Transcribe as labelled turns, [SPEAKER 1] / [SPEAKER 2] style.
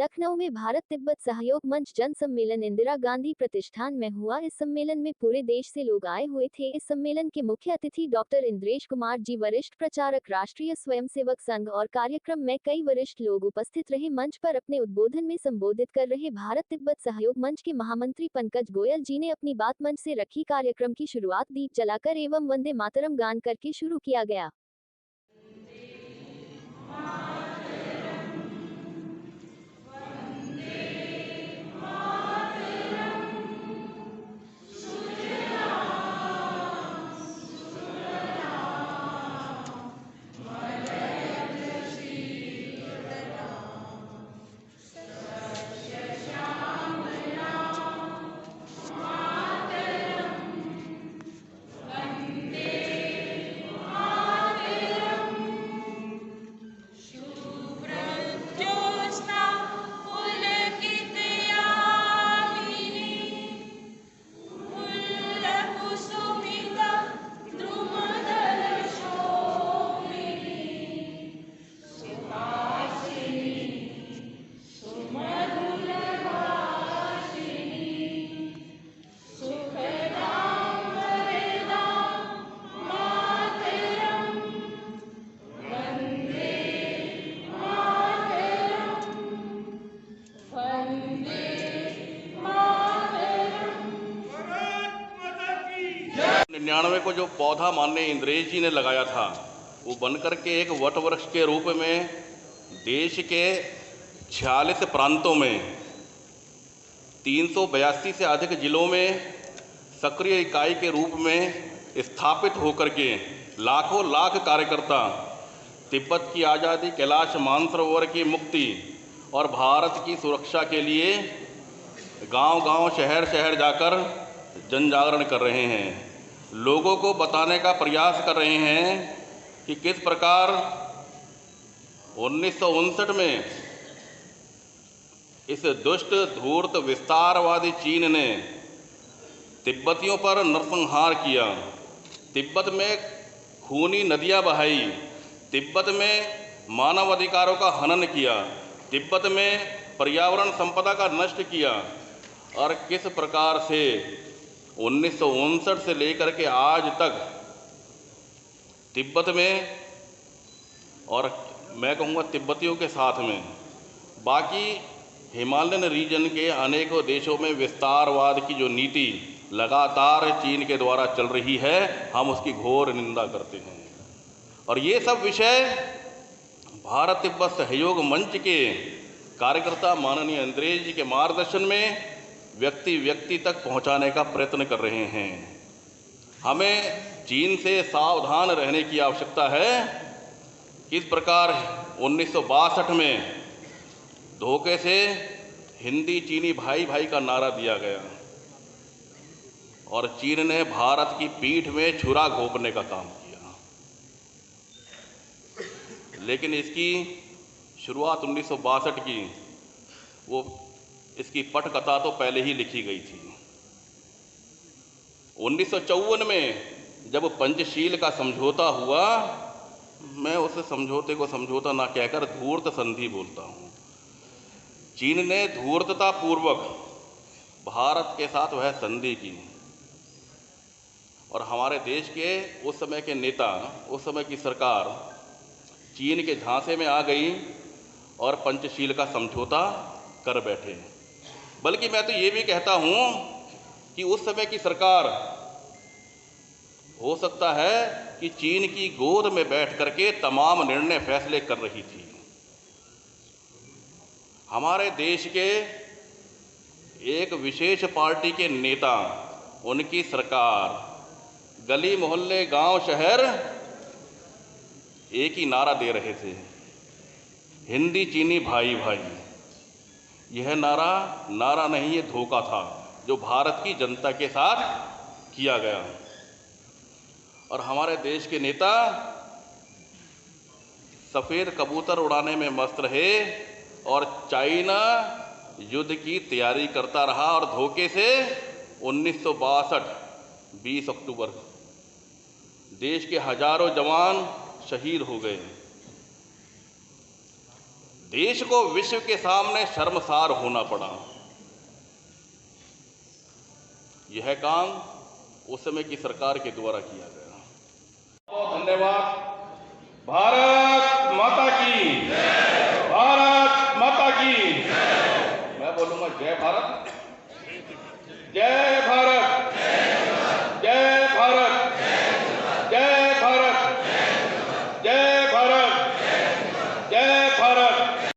[SPEAKER 1] लखनऊ में भारत तिब्बत सहयोग मंच जन सम्मेलन इंदिरा गांधी प्रतिष्ठान में हुआ। इस सम्मेलन में पूरे देश से लोग आए हुए थे। इस सम्मेलन के मुख्य अतिथि डॉक्टर इंद्रेश कुमार जी, वरिष्ठ प्रचारक, राष्ट्रीय स्वयंसेवक संघ और कार्यक्रम में कई वरिष्ठ लोग उपस्थित रहे। मंच पर अपने उद्बोधन में संबोधित कर रहे भारत तिब्बत सहयोग मंच के महामंत्री पंकज गोयल जी ने अपनी बात मंच से रखी। कार्यक्रम की शुरुआत दीप जलाकर एवं वंदे मातरम गान करके शुरू किया गया।
[SPEAKER 2] निन्यानवे को जो पौधा माननीय इंद्रेश जी ने लगाया था, वो बनकर के एक वट वृक्ष के रूप में देश के 46 प्रांतों में 382 से अधिक जिलों में सक्रिय इकाई के रूप में स्थापित होकर के लाखों लाख कार्यकर्ता तिब्बत की आज़ादी, कैलाश मानसरोवर की मुक्ति और भारत की सुरक्षा के लिए गांव-गांव, शहर-शहर जाकर जन जागरण कर रहे हैं। लोगों को बताने का प्रयास कर रहे हैं कि किस प्रकार 1959 में इस दुष्ट, धूर्त, विस्तारवादी चीन ने तिब्बतियों पर नरसंहार किया, तिब्बत में खूनी नदियां बहाई, तिब्बत में मानव अधिकारों का हनन किया, तिब्बत में पर्यावरण संपदा का नष्ट किया और किस प्रकार से 1959 से लेकर के आज तक तिब्बत में और मैं कहूँगा तिब्बतियों के साथ में बाकी हिमालयन रीजन के अनेकों देशों में विस्तारवाद की जो नीति लगातार चीन के द्वारा चल रही है, हम उसकी घोर निंदा करते हैं। और ये सब विषय भारत तिब्बत सहयोग मंच के कार्यकर्ता माननीय इंद्रेश जी के मार्गदर्शन में व्यक्ति व्यक्ति तक पहुंचाने का प्रयत्न कर रहे हैं। हमें चीन से सावधान रहने की आवश्यकता है। किस प्रकार 1962 में धोखे से हिंदी चीनी भाई भाई का नारा दिया गया और चीन ने भारत की पीठ में छुरा घोंपने का काम किया, लेकिन इसकी शुरुआत 1962 की वो इसकी पटकथा तो पहले ही लिखी गई थी। 1954 में जब पंचशील का समझौता हुआ, मैं उस समझौते को समझौता ना कहकर धूर्त संधि बोलता हूँ। चीन ने धूर्तता पूर्वक भारत के साथ वह संधि की और हमारे देश के उस समय के नेता, उस समय की सरकार चीन के झांसे में आ गई और पंचशील का समझौता कर बैठे। बल्कि मैं तो ये भी कहता हूँ कि उस समय की सरकार हो सकता है कि चीन की गोद में बैठ करके तमाम निर्णय फैसले कर रही थी। हमारे देश के एक विशेष पार्टी के नेता, उनकी सरकार गली मोहल्ले, गांव, शहर एक ही नारा दे रहे थे, हिंदी चीनी भाई भाई। यह नारा नहीं, ये धोखा था जो भारत की जनता के साथ किया गया। और हमारे देश के नेता सफ़ेद कबूतर उड़ाने में मस्त रहे और चाइना युद्ध की तैयारी करता रहा और धोखे से 1962 20 अक्टूबर देश के हजारों जवान शहीद हो गए। देश को विश्व के सामने शर्मसार होना पड़ा। यह काम उस समय की सरकार के द्वारा किया गया।